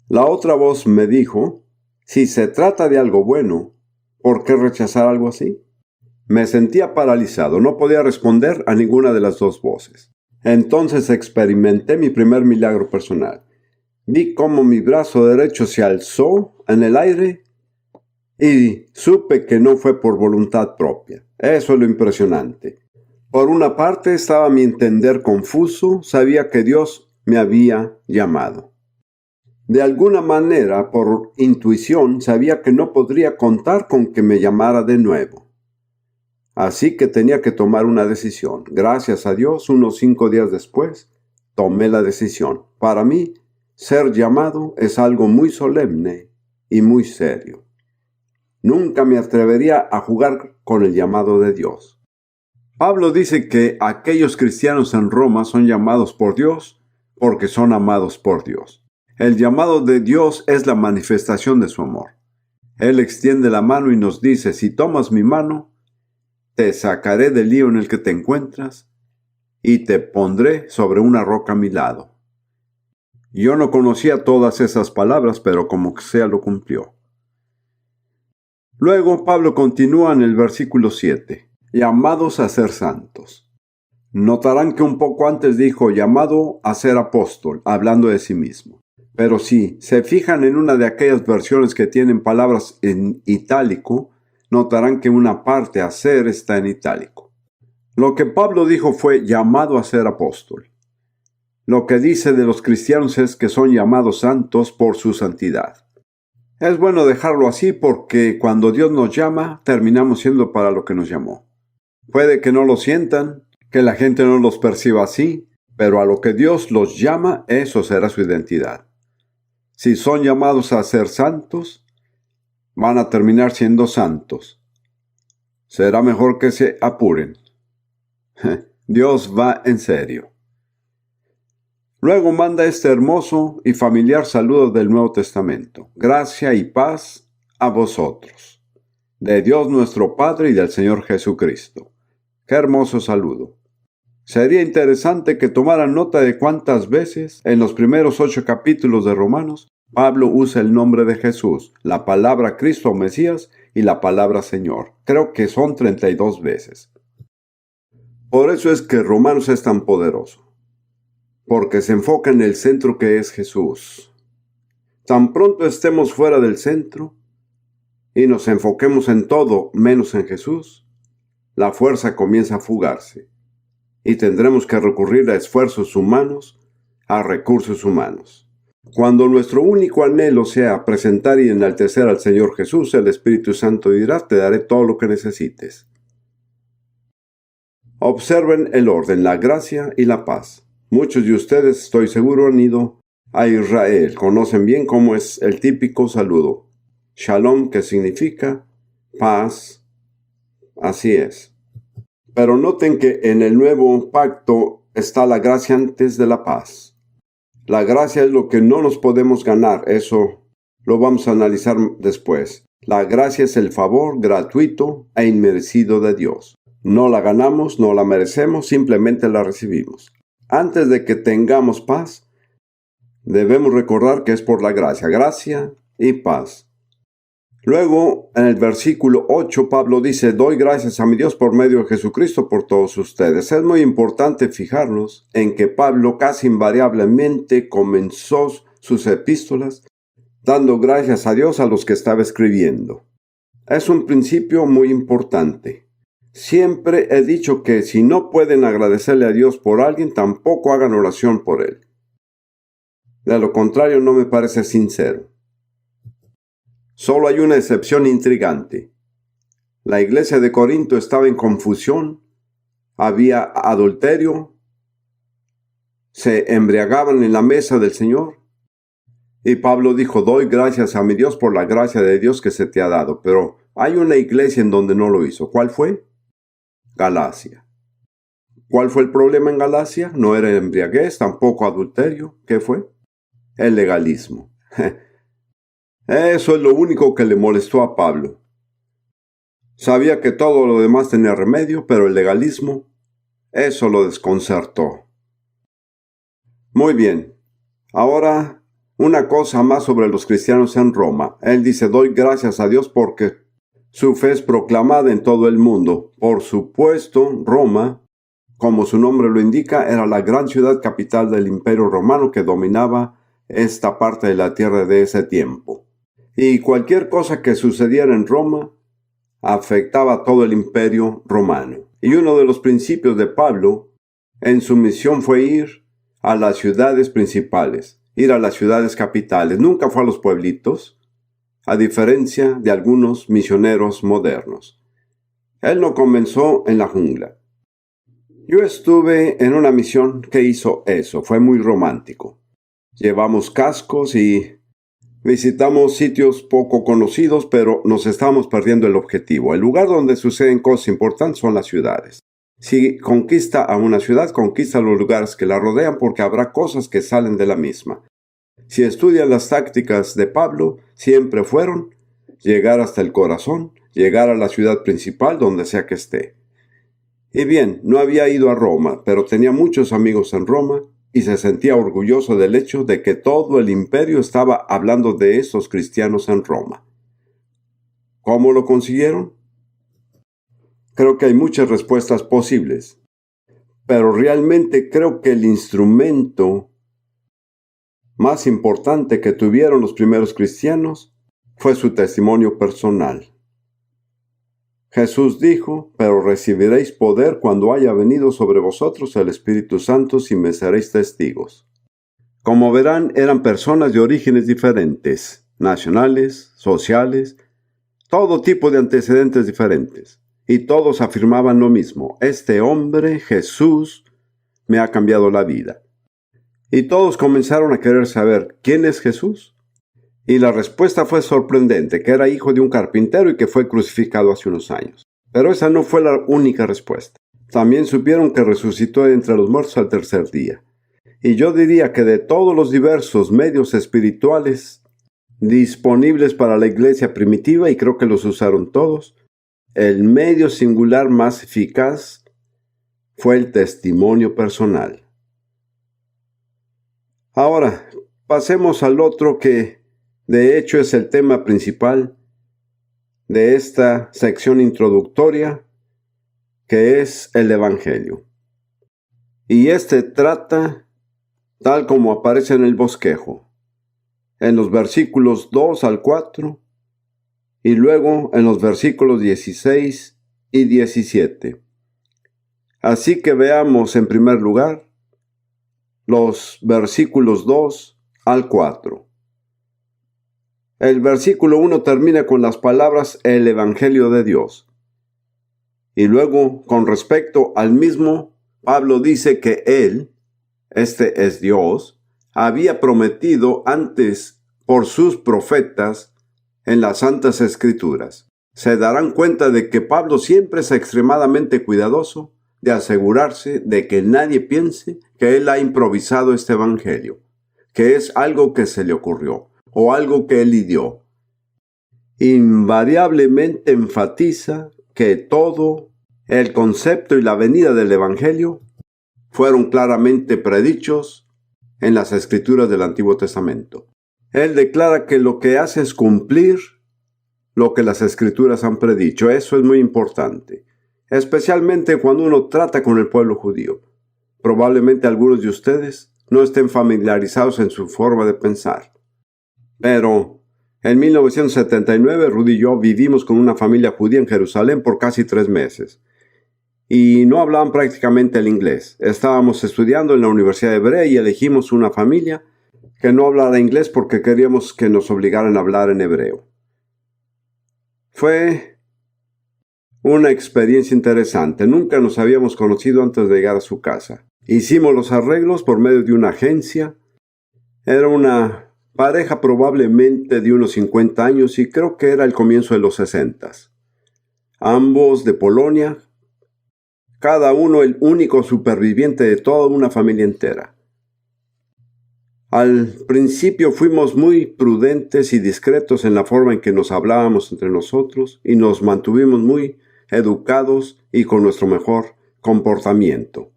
La otra voz me dijo: si se trata de algo bueno, ¿por qué rechazar algo así? Me sentía paralizado, no podía responder a ninguna de las 2 voces. Entonces experimenté mi primer milagro personal. Vi cómo mi brazo derecho se alzó en el aire y supe que no fue por voluntad propia. Eso es lo impresionante. Por una parte estaba mi entender confuso, sabía que Dios me había llamado. De alguna manera, por intuición, sabía que no podría contar con que me llamara de nuevo. Así que tenía que tomar una decisión. Gracias a Dios, unos 5 días después, tomé la decisión. Para mí, ser llamado es algo muy solemne y muy serio. Nunca me atrevería a jugar con el llamado de Dios. Pablo dice que aquellos cristianos en Roma son llamados por Dios porque son amados por Dios. El llamado de Dios es la manifestación de su amor. Él extiende la mano y nos dice: si tomas mi mano, te sacaré del lío en el que te encuentras y te pondré sobre una roca a mi lado. Yo no conocía todas esas palabras, pero como sea lo cumplió. Luego Pablo continúa en el versículo 7. Llamados a ser santos. Notarán que un poco antes dijo llamado a ser apóstol, hablando de sí mismo. Pero si se fijan en una de aquellas versiones que tienen palabras en itálico, notarán que una parte a ser está en itálico. Lo que Pablo dijo fue llamado a ser apóstol. Lo que dice de los cristianos es que son llamados santos por su santidad. Es bueno dejarlo así porque cuando Dios nos llama, terminamos siendo para lo que nos llamó. Puede que no lo sientan, que la gente no los perciba así, pero a lo que Dios los llama, eso será su identidad. Si son llamados a ser santos, van a terminar siendo santos. Será mejor que se apuren. Dios va en serio. Luego manda este hermoso y familiar saludo del Nuevo Testamento. Gracia y paz a vosotros, de Dios nuestro Padre y del Señor Jesucristo. ¡Qué hermoso saludo! Sería interesante que tomaran nota de cuántas veces en los primeros 8 capítulos de Romanos Pablo usa el nombre de Jesús, la palabra Cristo o Mesías y la palabra Señor. Creo que son 32 veces. Por eso es que Romanos es tan poderoso, porque se enfoca en el centro que es Jesús. Tan pronto estemos fuera del centro y nos enfoquemos en todo menos en Jesús, la fuerza comienza a fugarse y tendremos que recurrir a esfuerzos humanos, a recursos humanos. Cuando nuestro único anhelo sea presentar y enaltecer al Señor Jesús, el Espíritu Santo dirá: te daré todo lo que necesites. Observen el orden, la gracia y la paz. Muchos de ustedes, estoy seguro, han ido a Israel. Conocen bien cómo es el típico saludo. Shalom, que significa paz. Así es. Pero noten que en el nuevo pacto está la gracia antes de la paz. La gracia es lo que no nos podemos ganar. Eso lo vamos a analizar después. La gracia es el favor gratuito e inmerecido de Dios. No la ganamos, no la merecemos, simplemente la recibimos. Antes de que tengamos paz, debemos recordar que es por la gracia y paz. Luego, en el versículo 8, Pablo dice: doy gracias a mi Dios por medio de Jesucristo por todos ustedes. Es muy importante fijarnos en que Pablo casi invariablemente comenzó sus epístolas dando gracias a Dios a los que estaba escribiendo. Es un principio muy importante. Siempre he dicho que si no pueden agradecerle a Dios por alguien, tampoco hagan oración por él. De lo contrario, no me parece sincero. Solo hay una excepción intrigante. La iglesia de Corinto estaba en confusión, había adulterio, se embriagaban en la mesa del Señor. Y Pablo dijo: doy gracias a mi Dios por la gracia de Dios que se te ha dado. Pero hay una iglesia en donde no lo hizo. ¿Cuál fue? Galacia. ¿Cuál fue el problema en Galacia? No era embriaguez, tampoco adulterio. ¿Qué fue? El legalismo. Eso es lo único que le molestó a Pablo. Sabía que todo lo demás tenía remedio, pero el legalismo, eso lo desconcertó. Muy bien. Ahora, una cosa más sobre los cristianos en Roma. Él dice: doy gracias a Dios porque su fe es proclamada en todo el mundo. Por supuesto, Roma, como su nombre lo indica, era la gran ciudad capital del Imperio Romano que dominaba esta parte de la tierra de ese tiempo. Y cualquier cosa que sucediera en Roma afectaba a todo el Imperio Romano. Y uno de los principios de Pablo en su misión fue ir a las ciudades principales, ir a las ciudades capitales. Nunca fue a los pueblitos, a diferencia de algunos misioneros modernos. Él no comenzó en la jungla. Yo estuve en una misión que hizo eso. Fue muy romántico. Llevamos cascos y visitamos sitios poco conocidos, pero nos estábamos perdiendo el objetivo. El lugar donde suceden cosas importantes son las ciudades. Si conquista a una ciudad, conquista los lugares que la rodean, porque habrá cosas que salen de la misma. Si estudian las tácticas de Pablo, siempre fueron llegar hasta el corazón, llegar a la ciudad principal, donde sea que esté. Y bien, no había ido a Roma, pero tenía muchos amigos en Roma y se sentía orgulloso del hecho de que todo el imperio estaba hablando de esos cristianos en Roma. ¿Cómo lo consiguieron? Creo que hay muchas respuestas posibles, pero realmente creo que el instrumento más importante que tuvieron los primeros cristianos fue su testimonio personal. Jesús dijo: pero recibiréis poder cuando haya venido sobre vosotros el Espíritu Santo, y me seréis testigos. Como verán, eran personas de orígenes diferentes. nacionales, sociales, todo tipo de antecedentes diferentes. Y todos afirmaban lo mismo: este hombre, Jesús, me ha cambiado la vida. Y todos comenzaron a querer saber, ¿quién es Jesús? Y la respuesta fue sorprendente, que era hijo de un carpintero y que fue crucificado hace unos años. Pero esa no fue la única respuesta. También supieron que resucitó de entre los muertos al tercer día. Y yo diría que de todos los diversos medios espirituales disponibles para la iglesia primitiva, y creo que los usaron todos, el medio singular más eficaz fue el testimonio personal. Ahora, pasemos al otro que, de hecho, es el tema principal de esta sección introductoria, que es el Evangelio. Y este trata tal como aparece en el bosquejo, en los versículos 2 al 4, y luego en los versículos 16 y 17. Así que veamos en primer lugar los versículos 2 al 4. El versículo 1 termina con las palabras el Evangelio de Dios. Y luego, con respecto al mismo, Pablo dice que Él, este es Dios, había prometido antes por sus profetas en las Santas Escrituras. Se darán cuenta de que Pablo siempre es extremadamente cuidadoso de asegurarse de que nadie piense que él ha improvisado este evangelio, que es algo que se le ocurrió o algo que él ideó. Invariablemente enfatiza que todo el concepto y la venida del evangelio fueron claramente predichos en las Escrituras del Antiguo Testamento. Él declara que lo que hace es cumplir lo que las Escrituras han predicho. Eso es muy importante, especialmente cuando uno trata con el pueblo judío. Probablemente algunos de ustedes no estén familiarizados en su forma de pensar. Pero en 1979, Rudy y yo vivimos con una familia judía en Jerusalén por casi 3 meses. Y no hablaban prácticamente el inglés. Estábamos estudiando en la Universidad Hebrea y elegimos una familia que no hablara inglés porque queríamos que nos obligaran a hablar en hebreo. Fue una experiencia interesante. Nunca nos habíamos conocido antes de llegar a su casa. Hicimos los arreglos por medio de una agencia. Era una pareja probablemente de unos 50 años y creo que era el comienzo de los 60. Ambos de Polonia, cada uno el único superviviente de toda una familia entera. Al principio fuimos muy prudentes y discretos en la forma en que nos hablábamos entre nosotros y nos mantuvimos muy educados y con nuestro mejor comportamiento.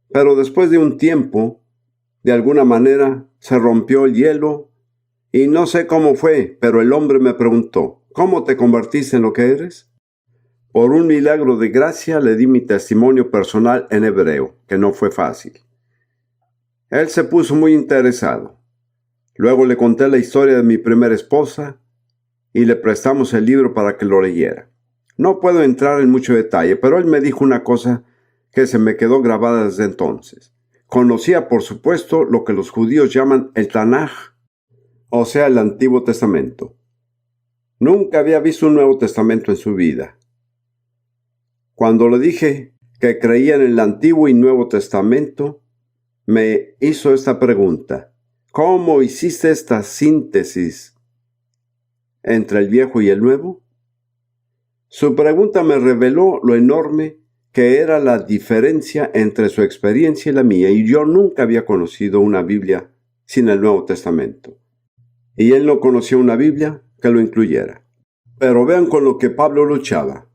Pero después de un tiempo, de alguna manera, se rompió el hielo y no sé cómo fue, pero el hombre me preguntó, ¿cómo te convertiste en lo que eres? Por un milagro de gracia le di mi testimonio personal en hebreo, que no fue fácil. Él se puso muy interesado. Luego le conté la historia de mi primera esposa y le prestamos el libro para que lo leyera. No puedo entrar en mucho detalle, pero él me dijo una cosa que se me quedó grabada desde entonces. Conocía, por supuesto, lo que los judíos llaman el Tanaj, o sea, el Antiguo Testamento. Nunca había visto un Nuevo Testamento en su vida. Cuando le dije que creía en el Antiguo y Nuevo Testamento, me hizo esta pregunta: ¿cómo hiciste esta síntesis entre el Viejo y el Nuevo? Su pregunta me reveló lo enorme que era la diferencia entre su experiencia y la mía, y yo nunca había conocido una Biblia sin el Nuevo Testamento. Y él no conocía una Biblia que lo incluyera. Pero vean con lo que Pablo luchaba: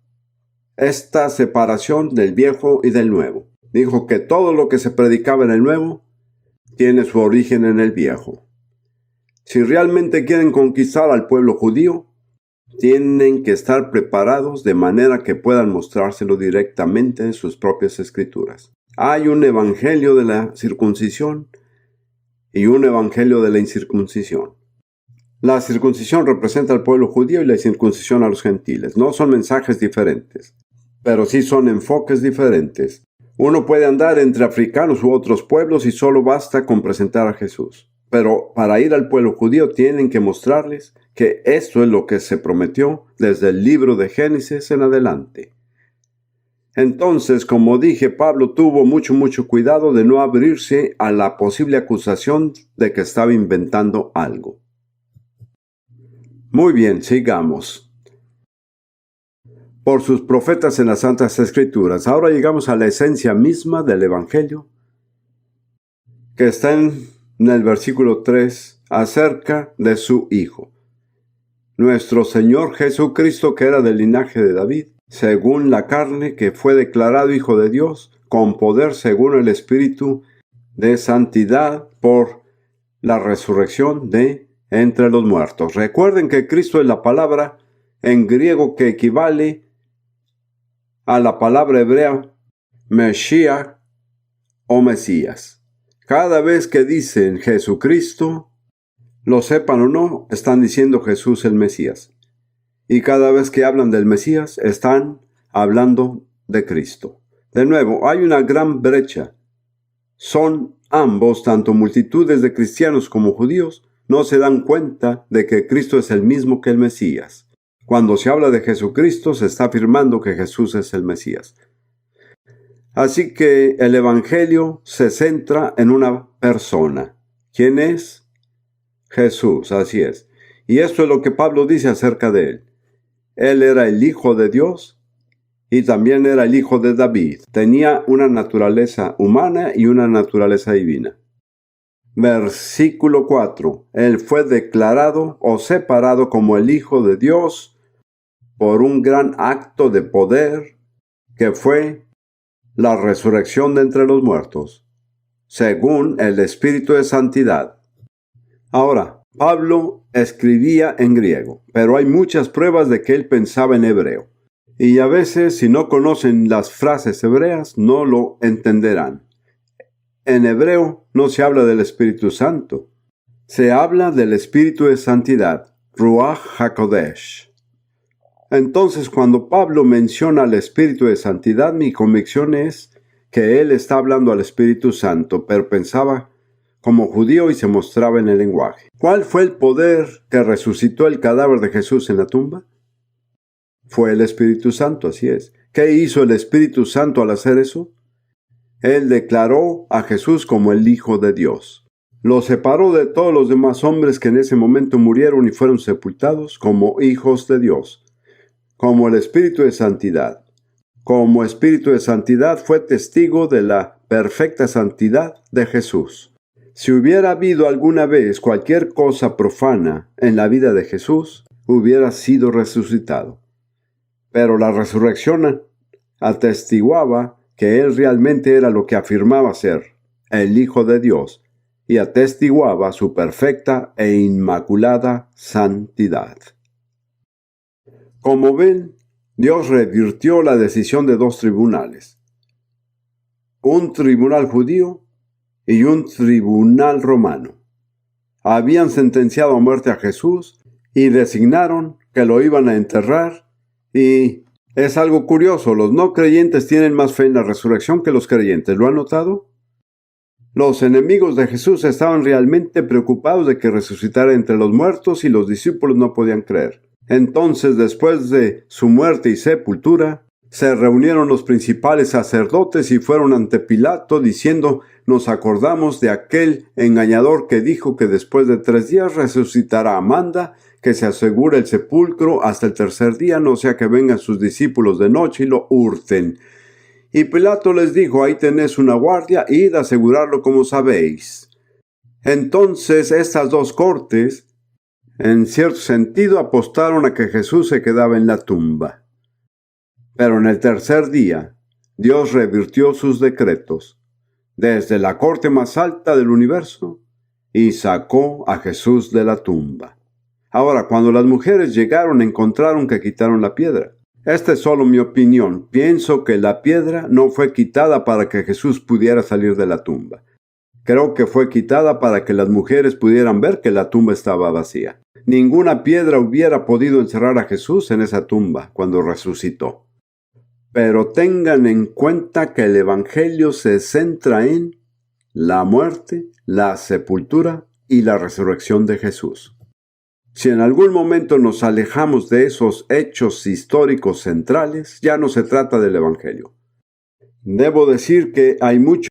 esta separación del Viejo y del Nuevo. Dijo que todo lo que se predicaba en el Nuevo tiene su origen en el Viejo. Si realmente quieren conquistar al pueblo judío, tienen que estar preparados de manera que puedan mostrárselo directamente en sus propias escrituras. Hay un evangelio de la circuncisión y un evangelio de la incircuncisión. La circuncisión representa al pueblo judío y la incircuncisión a los gentiles. No son mensajes diferentes, pero sí son enfoques diferentes. Uno puede andar entre africanos u otros pueblos y solo basta con presentar a Jesús. pero para ir al pueblo judío tienen que mostrarles que esto es lo que se prometió desde el libro de Génesis en adelante. Entonces, como dije, Pablo tuvo mucho cuidado de no abrirse a la posible acusación de que estaba inventando algo. Muy bien, sigamos. Por sus profetas en las Santas Escrituras. Ahora llegamos a la esencia misma del Evangelio, que está en el versículo 3, acerca de su Hijo. Nuestro Señor Jesucristo, que era del linaje de David, según la carne, que fue declarado Hijo de Dios, con poder según el Espíritu de santidad por la resurrección de entre los muertos. Recuerden que Cristo es la palabra en griego que equivale a la palabra hebrea Mesías o Mesías. Cada vez que dicen Jesucristo, lo sepan o no, están diciendo Jesús el Mesías. Y cada vez que hablan del Mesías, están hablando de Cristo. De nuevo, hay una gran brecha. Son ambos, tanto multitudes de cristianos como judíos, no se dan cuenta de que Cristo es el mismo que el Mesías. Cuando se habla de Jesucristo, se está afirmando que Jesús es el Mesías. Así que el Evangelio se centra en una persona. ¿Quién es? Jesús, así es. Y esto es lo que Pablo dice acerca de él. Él era el Hijo de Dios y también era el Hijo de David. Tenía una naturaleza humana y una naturaleza divina. Versículo 4. Él fue declarado o separado como el Hijo de Dios por un gran acto de poder que fue la resurrección de entre los muertos, según el Espíritu de Santidad. Ahora, Pablo escribía en griego, pero hay muchas pruebas de que él pensaba en hebreo. Y a veces, si no conocen las frases hebreas, no lo entenderán. En hebreo no se habla del Espíritu Santo. Se habla del Espíritu de Santidad, Ruach HaKodesh. Entonces, cuando Pablo menciona al Espíritu de Santidad, mi convicción es que él está hablando al Espíritu Santo, pero pensaba como judío y se mostraba en el lenguaje. ¿Cuál fue el poder que resucitó el cadáver de Jesús en la tumba? Fue el Espíritu Santo, así es. ¿Qué hizo el Espíritu Santo al hacer eso? Él declaró a Jesús como el Hijo de Dios. Lo separó de todos los demás hombres que en ese momento murieron y fueron sepultados como hijos de Dios, como el Espíritu de Santidad. Como Espíritu de Santidad fue testigo de la perfecta santidad de Jesús. Si hubiera habido alguna vez cualquier cosa profana en la vida de Jesús, hubiera sido resucitado. Pero la resurrección atestiguaba que él realmente era lo que afirmaba ser, el Hijo de Dios, y atestiguaba su perfecta e inmaculada santidad. Como ven, Dios revirtió la decisión de dos tribunales, un tribunal judío y un tribunal romano. Habían sentenciado a muerte a Jesús y designaron que lo iban a enterrar, y es algo curioso, los no creyentes tienen más fe en la resurrección que los creyentes. ¿Lo han notado? Los enemigos de Jesús estaban realmente preocupados de que resucitara entre los muertos y los discípulos no podían creer. Entonces, después de su muerte y sepultura, se reunieron los principales sacerdotes y fueron ante Pilato diciendo: nos acordamos de aquel engañador que dijo que después de 3 días resucitará. Manda que se asegure el sepulcro hasta el tercer día, no sea que vengan sus discípulos de noche y lo hurten. Y Pilato les dijo: ahí tenés una guardia, id a asegurarlo como sabéis. Entonces estas dos cortes, en cierto sentido, apostaron a que Jesús se quedaba en la tumba. Pero en el tercer día, Dios revirtió sus decretos desde la corte más alta del universo y sacó a Jesús de la tumba. Ahora, cuando las mujeres llegaron, encontraron que quitaron la piedra. Esta es solo mi opinión. Pienso que la piedra no fue quitada para que Jesús pudiera salir de la tumba. Creo que fue quitada para que las mujeres pudieran ver que la tumba estaba vacía. Ninguna piedra hubiera podido encerrar a Jesús en esa tumba cuando resucitó. Pero tengan en cuenta que el Evangelio se centra en la muerte, la sepultura y la resurrección de Jesús. Si en algún momento nos alejamos de esos hechos históricos centrales, ya no se trata del Evangelio. Debo decir que hay mucho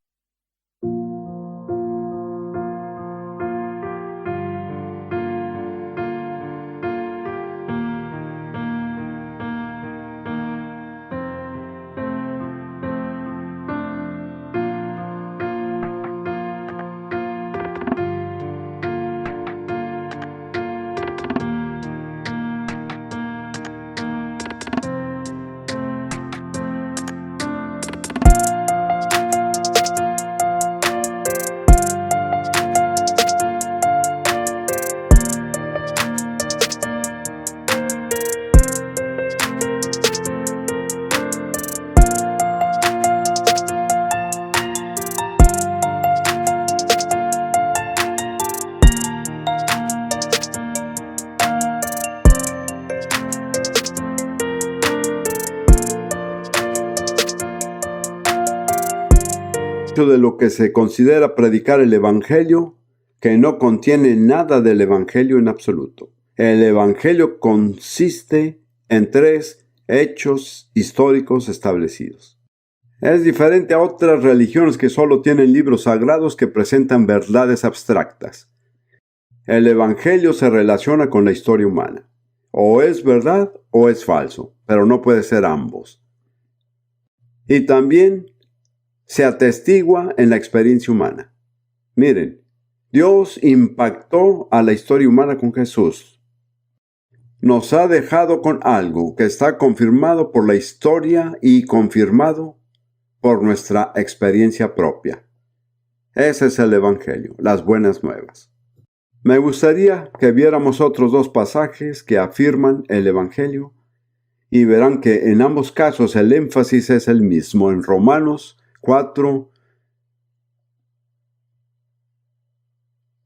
de lo que se considera predicar el Evangelio que no contiene nada del Evangelio en absoluto. El Evangelio consiste en 3 hechos históricos establecidos. Es diferente a otras religiones que solo tienen libros sagrados que presentan verdades abstractas. El Evangelio se relaciona con la historia humana. O es verdad o es falso, pero no puede ser ambos. Y también se atestigua en la experiencia humana. Miren, Dios impactó a la historia humana con Jesús. Nos ha dejado con algo que está confirmado por la historia y confirmado por nuestra experiencia propia. Ese es el Evangelio, las buenas nuevas. Me gustaría que viéramos otros 2 pasajes que afirman el Evangelio y verán que en ambos casos el énfasis es el mismo. En Romanos 4,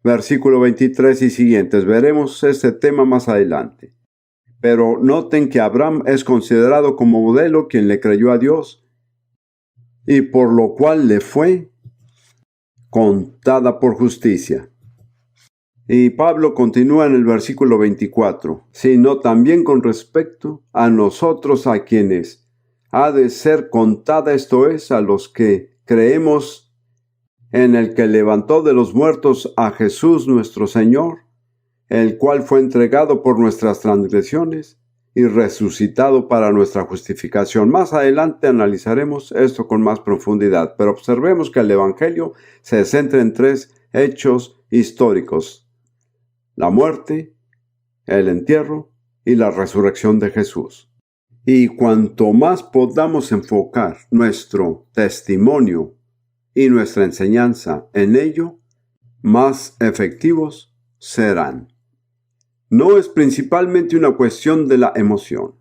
versículo 23 y siguientes. Veremos este tema más adelante. Pero noten que Abraham es considerado como modelo quien le creyó a Dios y por lo cual le fue contada por justicia. Y Pablo continúa en el versículo 24, sino también con respecto a nosotros a quienes ha de ser contada, esto es, a los que creemos en el que levantó de los muertos a Jesús nuestro Señor, el cual fue entregado por nuestras transgresiones y resucitado para nuestra justificación. Más adelante analizaremos esto con más profundidad, pero observemos que el Evangelio se centra en 3 hechos históricos: la muerte, el entierro y la resurrección de Jesús. Y cuanto más podamos enfocar nuestro testimonio y nuestra enseñanza en ello, más efectivos serán. No es principalmente una cuestión de la emoción.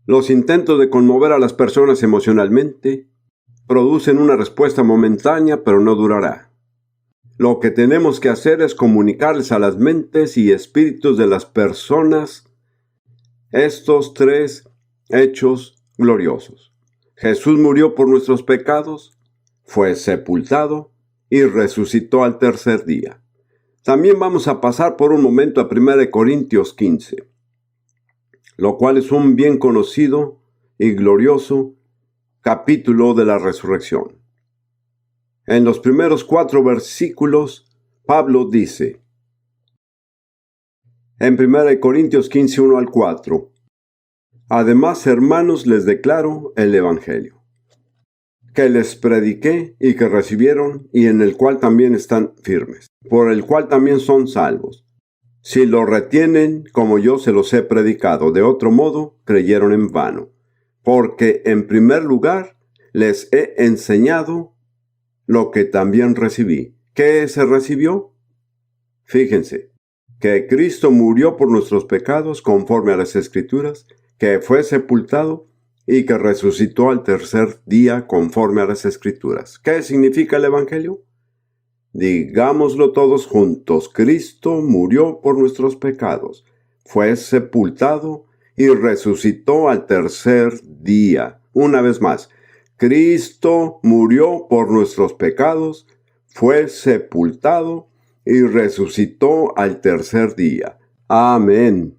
Los intentos de conmover a las personas emocionalmente producen una respuesta momentánea, pero no durará. Lo que tenemos que hacer es comunicarles a las mentes y espíritus de las personas estos 3 hechos gloriosos. Jesús murió por nuestros pecados, fue sepultado y resucitó al tercer día. También vamos a pasar por un momento a 1 Corintios 15, lo cual es un bien conocido y glorioso capítulo de la resurrección. En los primeros 4 versículos, Pablo dice, en 1 Corintios 15, 1 al 4, además, hermanos, les declaro el Evangelio, que les prediqué y que recibieron y en el cual también están firmes, por el cual también son salvos, si lo retienen como yo se los he predicado. De otro modo, creyeron en vano, porque en primer lugar les he enseñado lo que también recibí. ¿Qué se recibió? Fíjense, que Cristo murió por nuestros pecados conforme a las Escrituras, que fue sepultado y que resucitó al tercer día conforme a las Escrituras. ¿Qué significa el Evangelio? Digámoslo todos juntos: Cristo murió por nuestros pecados, fue sepultado y resucitó al tercer día. Una vez más, Cristo murió por nuestros pecados, fue sepultado y resucitó al tercer día. Amén.